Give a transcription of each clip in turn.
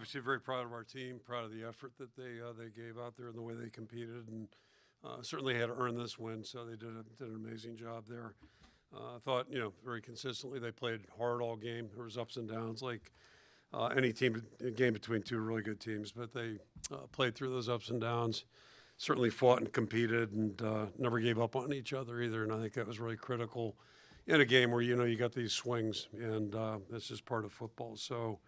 obviously very proud of our team, proud of the effort that they gave out there and the way they competed, and certainly had to earn this win. So they did an amazing job there. I thought, very consistently they played hard all game. There was ups and downs like any team, a game between two really good teams, but they played through those ups and downs. Certainly fought and competed, and never gave up on each other either. And I think that was really critical in a game where you got these swings, and that's just part of football. So,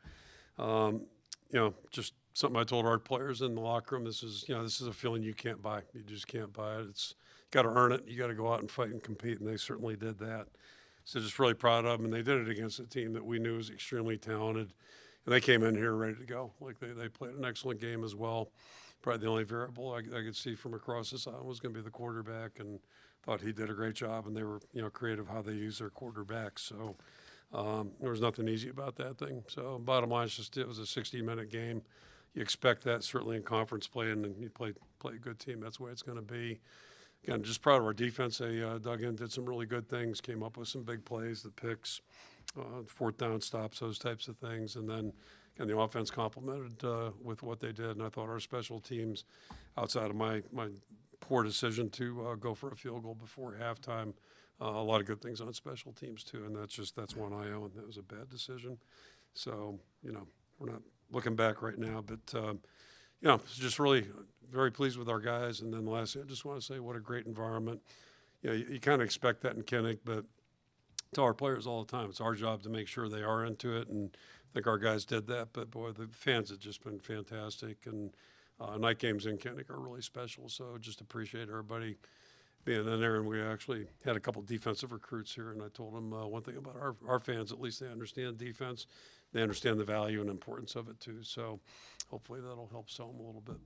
just something I told our players in the locker room. This is a feeling you can't buy. You just can't buy it. It's got to earn it. You got to go out and fight and compete, and they certainly did that. So just really proud of them, and they did it against a team that we knew was extremely talented. And they came in here ready to go. Like they played an excellent game as well. Probably the only variable I could see from across this island was going to be the quarterback, and thought he did a great job. And they were creative how they use their quarterback. So there was nothing easy about that thing. So bottom line is just it was a 60-minute game. You expect that certainly in conference play, and you play a good team. That's the way it's going to be. Again, just proud of our defense. They dug in, did some really good things, came up with some big plays, the picks, fourth down stops, those types of things. And then the offense complemented with what they did. And I thought our special teams, outside of my poor decision to go for a field goal before halftime, a lot of good things on special teams too. And that's one I own. That was a bad decision. So, we're not looking back right now, but just really very pleased with our guys. And then lastly, I just want to say what a great environment. You kind of expect that in Kinnick, but tell our players all the time, it's our job to make sure they are into it, and I think our guys did that. But boy, the fans have just been fantastic, and night games in Kinnick are really special. So just appreciate everybody being in there. And we actually had a couple defensive recruits here, and I told them one thing about our fans, at least they understand defense. They understand the value and importance of it too. So hopefully that'll help sell them a little bit.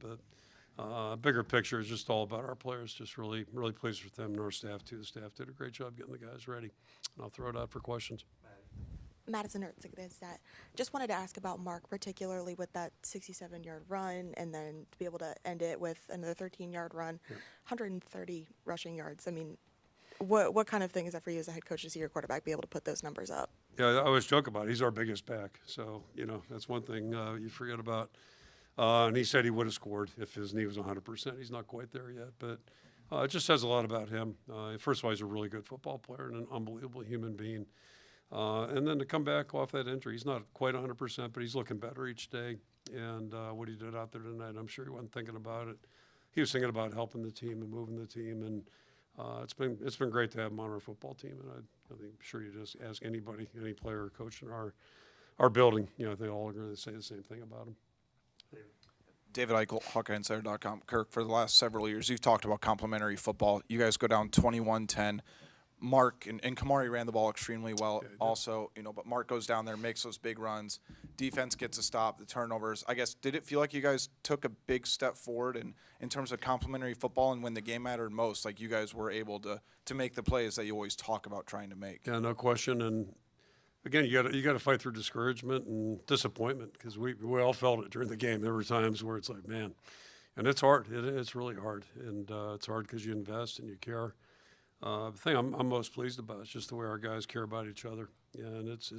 But bigger picture is just all about our players. Just really, really pleased with them and our staff too. The staff did a great job getting the guys ready. And I'll throw it out for questions. Madison Ertz, that. Just wanted to ask about Mark, particularly with that 67-yard run, and then to be able to end it with another 13-yard run, 130 rushing yards. I mean, what kind of thing is that for you as a head coach to see your quarterback be able to put those numbers up? Yeah, I always joke about it. He's our biggest back. So, that's one thing you forget about. And he said he would have scored if his knee was 100%. He's not quite there yet, but it just says a lot about him. First of all, he's a really good football player and an unbelievable human being. And then to come back off that injury, he's not quite 100%, but he's looking better each day. And what he did out there tonight, I'm sure he wasn't thinking about it. He was thinking about helping the team and moving the team. And it's been great to have him on our football team. And I'm sure you just ask anybody, any player or coach in our building, they all are going to say the same thing about him. David Eichel, HawkeyeInsider.com. Kirk, for the last several years, you've talked about complementary football. You guys go down 21-10. Mark and Kamari ran the ball extremely well also, but Mark goes down there, makes those big runs. Defense gets a stop, the turnovers. I guess, did it feel like you guys took a big step forward in terms of complementary football, and when the game mattered most, like you guys were able to make the plays that you always talk about trying to make? Yeah, no question. And again, you got to fight through discouragement and disappointment, because we all felt it during the game. There were times where it's like, man, and it's hard. It's really hard, and it's hard because you invest and you care. The thing I'm most pleased about is just the way our guys care about each other, and it's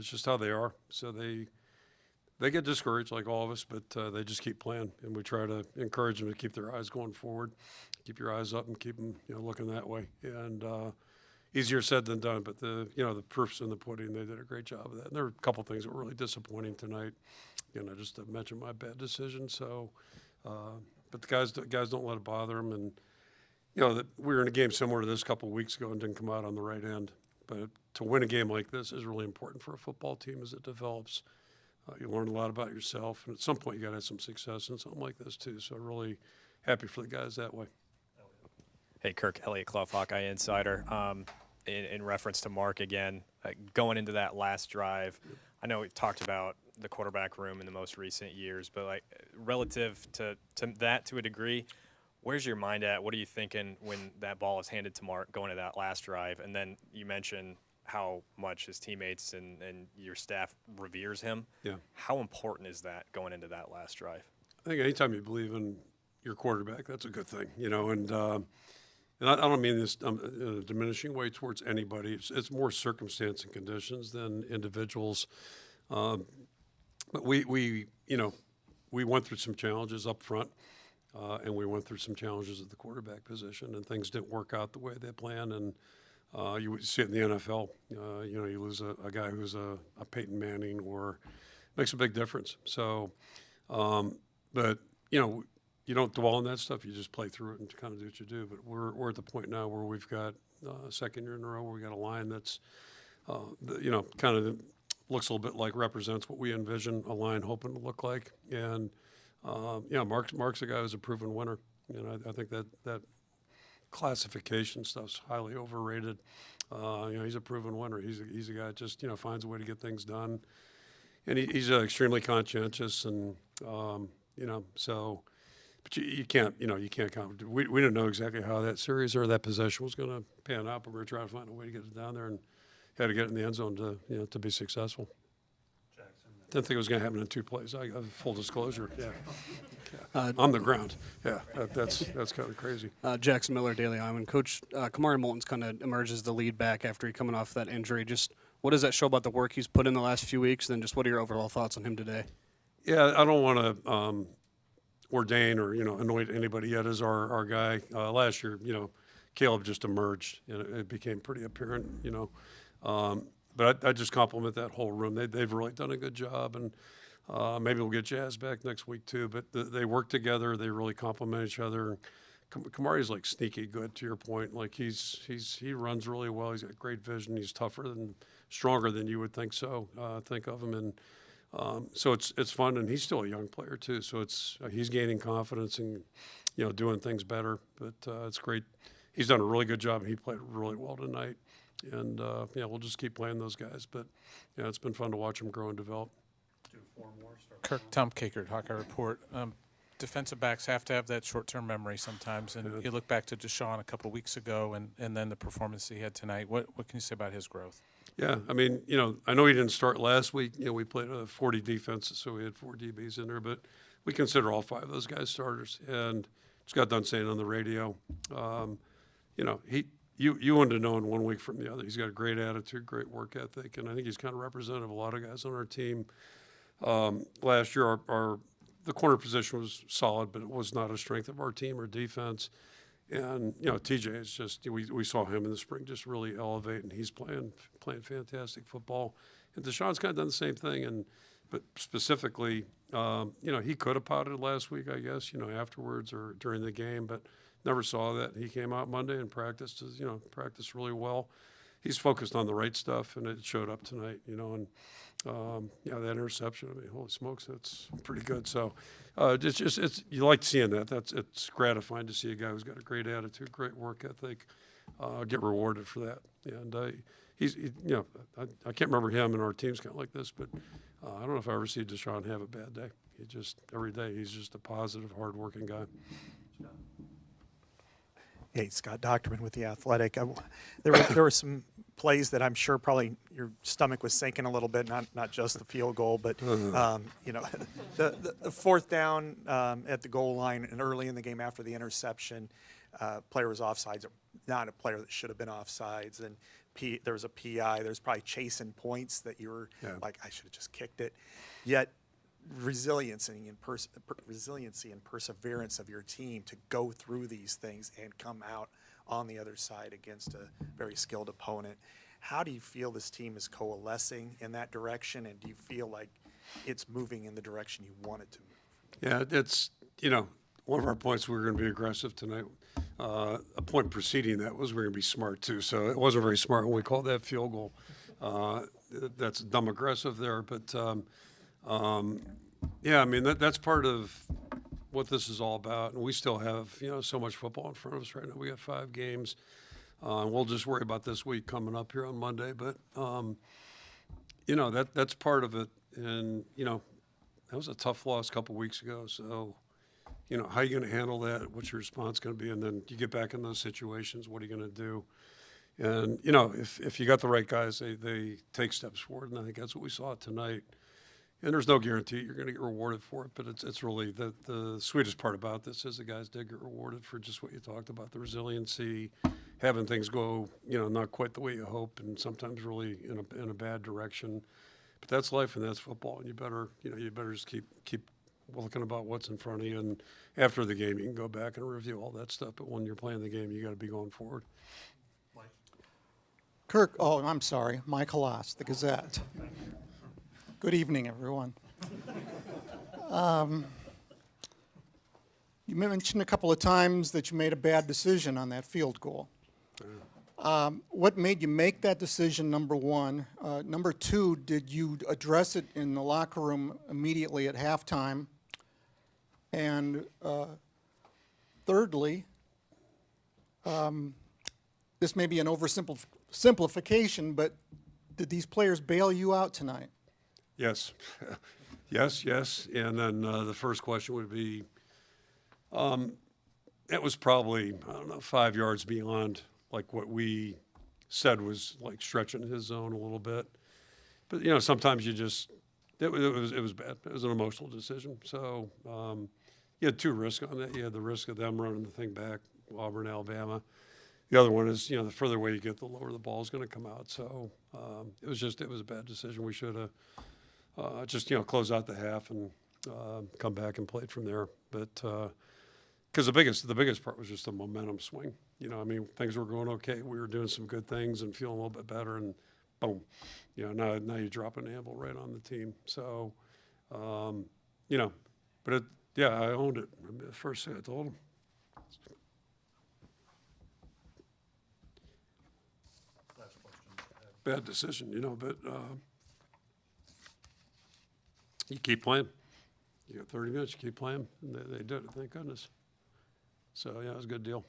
just how they are. So they get discouraged like all of us, but they just keep playing, and we try to encourage them to keep their eyes going forward, keep your eyes up, and keep them looking that way. And easier said than done, but the proof's in the pudding. They did a great job of that. And there were a couple of things that were really disappointing tonight. Just to mention my bad decision. So, but the guys don't let it bother them, and. That we were in a game similar to this a couple of weeks ago and didn't come out on the right end. But to win a game like this is really important for a football team as it develops. You learn a lot about yourself, and at some point you got to have some success in something like this too. So really happy for the guys that way. Hey, Kirk, Elliott Clough, Hawkeye Insider. In reference to Mark again, going into that last drive, I know we've talked about the quarterback room in the most recent years, but relative to that to a degree, where's your mind at? What are you thinking when that ball is handed to Mark going to that last drive? And then you mentioned how much his teammates and your staff reveres him. Yeah. How important is that going into that last drive? I think anytime you believe in your quarterback, that's a good thing, and I don't mean this in a diminishing way towards anybody. It's more circumstance and conditions than individuals. But we went through some challenges up front, and we went through some challenges at the quarterback position, and things didn't work out the way they planned. And you would see it in the NFL. You lose a guy who's a Peyton Manning, or makes a big difference. So, but you don't dwell on that stuff. You just play through it and kind of do what you do. But we're at the point now where we've got a second year in a row where we got a line that's kind of looks a little bit like, represents what we envision a line hoping to look like. And Mark's a guy who's a proven winner. I think that classification stuff's highly overrated. He's a proven winner. He's a guy that just finds a way to get things done, and he's extremely conscientious, and so. But you can't count. We didn't know exactly how that series or that possession was going to pan out, but we were trying to find a way to get it down there, and had to get it in the end zone to be successful. Didn't think it was going to happen in 2 plays. I got full disclosure. Yeah. On the ground. Yeah, that's kind of crazy. Jackson Miller, Daily Island. Coach, Kamari Moulton's kind of emerged as the lead back after he coming off that injury. Just what does that show about the work he's put in the last few weeks? And then just what are your overall thoughts on him today? Yeah, I don't want to ordain or anoint anybody yet as our guy. Last year, Caleb just emerged, and it became pretty apparent. But I just compliment that whole room. They've really done a good job, and maybe we'll get Jazz back next week too. But they work together. They really complement each other. Kamari's like sneaky good, to your point. Like he runs really well. He's got great vision. He's tougher and stronger than you would think of him. And so it's fun, and he's still a young player too. So he's gaining confidence and doing things better. But it's great. He's done a really good job. He played really well tonight. And, we'll just keep playing those guys. But, it's been fun to watch them grow and develop. Kirk, Tom Kakert, Hawkeye Report. Defensive backs have to have that short-term memory sometimes. And you look back to Deshaun a couple of weeks ago and then the performance he had tonight. What can you say about his growth? Yeah, I mean, I know he didn't start last week. We played a 40 defense, so we had 4 DBs in there. But we consider all 5 of those guys starters. And just got done saying on the radio, You wanted to know in 1 week from the other. He's got a great attitude, great work ethic, and I think he's kind of representative of a lot of guys on our team. Last year, the corner position was solid, but it was not a strength of our team or defense. And TJ is just we saw him in the spring just really elevate, and he's playing fantastic football. And Deshaun's kind of done the same thing, but specifically, he could have potted last week, I guess, afterwards or during the game, but. Never saw that. He came out Monday and practiced really well. He's focused on the right stuff, and it showed up tonight, and that interception, I mean, holy smokes, that's pretty good. So it's you like seeing that. It's gratifying to see a guy who's got a great attitude, great work ethic, get rewarded for that. And I can't remember him and our team's kind of like this, but I don't know if I ever see Deshaun have a bad day. Every day, he's just a positive, hardworking guy. Hey, Scott Docterman with The Athletic. There were some plays that I'm sure probably your stomach was sinking a little bit, not just the field goal, but the 4th down at the goal line and early in the game after the interception, player was offsides, not a player that should have been offsides, and there was a PI. There's probably chasing points that you were like, I should have just kicked it. Yet resiliency and perseverance of your team to go through these things and come out on the other side against a very skilled opponent. How do you feel this team is coalescing in that direction, and do you feel like it's moving in the direction you want it to move? Yeah, it's one of our points, we were going to be aggressive tonight. A point preceding that was we were going to be smart too. So it wasn't very smart when we called that field goal. That's dumb aggressive there, but. I mean, that's part of what this is all about. And we still have, so much football in front of us right now. We got 5 games. We'll just worry about this week coming up here on Monday. But, that's part of it. And, that was a tough loss a couple weeks ago. So, how are you going to handle that? What's your response going to be? And then you get back in those situations, what are you going to do? And, if you got the right guys, they take steps forward. And I think that's what we saw tonight. And there's no guarantee you're going to get rewarded for it, but it's really the sweetest part about this is the guys did get rewarded for just what you talked about, the resiliency, having things go, not quite the way you hope, and sometimes really in a bad direction. But that's life and that's football, and you better just keep looking about what's in front of you. And after the game, you can go back and review all that stuff. But when you're playing the game, you got to be going forward. Kirk, oh, I'm sorry, Michael Oss, the Gazette. Good evening, everyone. You mentioned a couple of times that you made a bad decision on that field goal. What made you make that decision, number one? Number two, did you address it in the locker room immediately at halftime? And thirdly, this may be an oversimplification, but did these players bail you out tonight? Yes, yes. And then the first question would be, it was probably, I don't know, 5 yards beyond like what we said was like stretching his zone a little bit. But, sometimes you just, it was bad. It was an emotional decision. So you had two risks on that. You had the risk of them running the thing back, Auburn, Alabama. The other one is, the further away you get, the lower the ball is going to come out. So it was a bad decision. We should have just, closed out the half and come back and played from there. But because the biggest part was just the momentum swing. Things were going okay. We were doing some good things and feeling a little bit better, and boom, now you drop an anvil right on the team. So, but I owned it. The first thing I told him. Bad decision, but you keep playing. You got 30 minutes, you keep playing. And they did it, thank goodness. So, it was a good deal.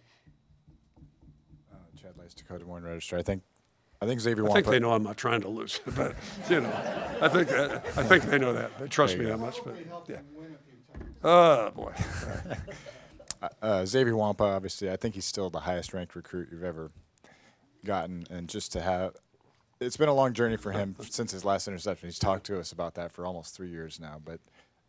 Chad Lice, Dakota Des Moines Register. I think Xavier I Wampa. think they know I'm not trying to lose, but, I think they know that. They trust me that much, but, yeah. Oh, boy. Xavier Wampa, obviously, I think he's still the highest ranked recruit you've ever gotten. And just to have, it's been a long journey for him since his last interception. He's talked to us about that for almost 3 years now, but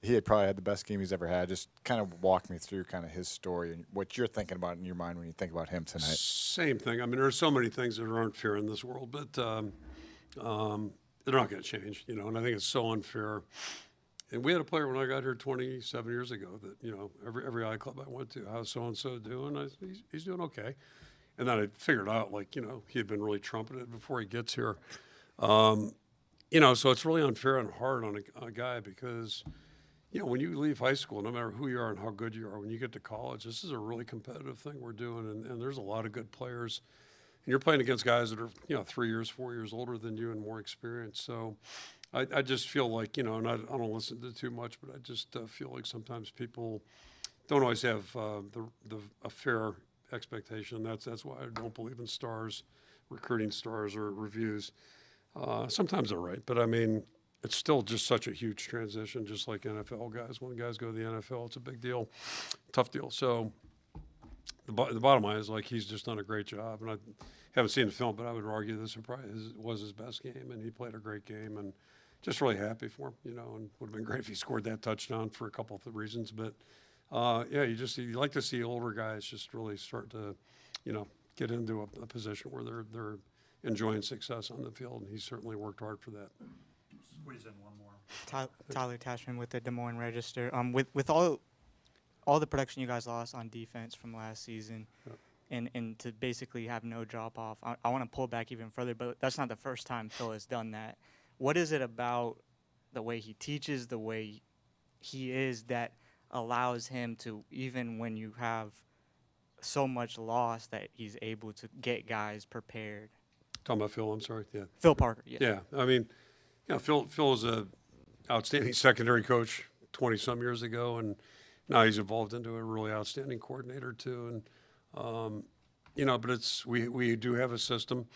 he had probably had the best game he's ever had. Just kind of walk me through kind of his story and what you're thinking about in your mind when you think about him tonight. Same thing. There's so many things that aren't fair in this world, but they're not going to change, and I think it's so unfair. And we had a player when I got here 27 years ago that, every I club I went to, how's so-and-so doing? He's doing okay. And then I figured out, he had been really trumpeted before he gets here. So it's really unfair and hard on a guy because, when you leave high school, no matter who you are and how good you are, when you get to college, this is a really competitive thing we're doing, and there's a lot of good players. And you're playing against guys that are, 3 years, 4 years older than you and more experienced. So I just feel like, and I don't listen to too much, but I just feel like sometimes people don't always have a fair expectation. That's why I don't believe in stars, recruiting stars or reviews. Sometimes they're right, but it's still just such a huge transition, just like NFL guys. When guys go to the NFL, it's a big deal, tough deal. So the bottom line is, he's just done a great job. And I haven't seen the film, but I would argue this was his best game, and he played a great game. And just really happy for him, and would have been great if he scored that touchdown for a couple of reasons. But, you like to see older guys just really start to, get into a position where they're enjoying success on the field, and he's certainly worked hard for that. Squeeze in one more. Tyler Tashman with the Des Moines Register. With all the production you guys lost on defense from last season, and to basically have no drop off, I want to pull back even further, but that's not the first time Phil has done that. What is it about the way he teaches, the way he is, that allows him to, even when you have so much loss, that he's able to get guys prepared? Talking about Phil, I'm sorry. Yeah. Phil Parker. Yeah. Phil was a outstanding secondary coach 20-some years ago, and now he's evolved into a really outstanding coordinator too. And but we do have a system,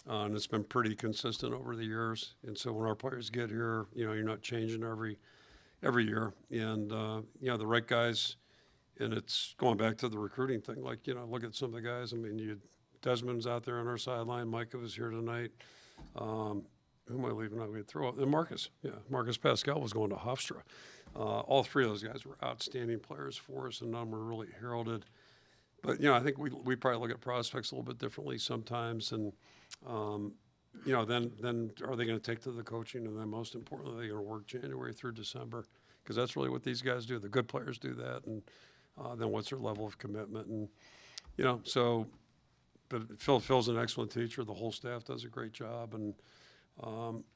and it's been pretty consistent over the years. And so when our players get here, you're not changing every year, and the right guys. And it's going back to the recruiting thing. Look at some of the guys. Desmond's out there on our sideline. Micah was here tonight. Who am I leaving out? We had throw out and Marcus. Yeah, Marcus Pascal was going to Hofstra. All three of those guys were outstanding players for us, and none were really heralded. But I think we probably look at prospects a little bit differently sometimes. And you know, then are they going to take to the coaching? And then most importantly, are they going to work January through December? Because that's really what these guys do. The good players do that. And then what's their level of commitment? And, you know, so, but Phil's an excellent teacher. The whole staff does a great job. And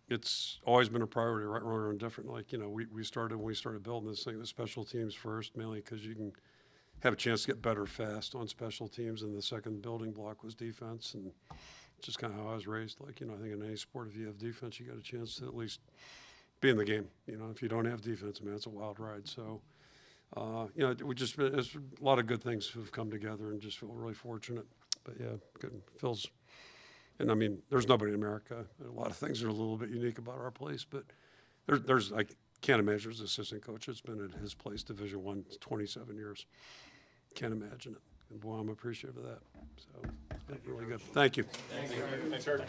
it's always been a priority, right, wrong, or indifferent. Like, you know, when we started building this thing, the special teams first, mainly because you can have a chance to get better fast on special teams. And the second building block was defense. And just kind of how I was raised. Like, you know, I think in any sport, if you have defense, you got a chance to at least be in the game. You know, if you don't have defense, man, it's a wild ride. So, you know, it's a lot of good things have come together and just feel really fortunate. But yeah, good. Phil's, and I mean, there's nobody in America. A lot of things are a little bit unique about our place, but there's I can't imagine as assistant coach. It's been at his place, Division I, 27 years. Can't imagine it. And boy, I'm appreciative of that. So it's been really good. Thank you. Thanks, Kirk.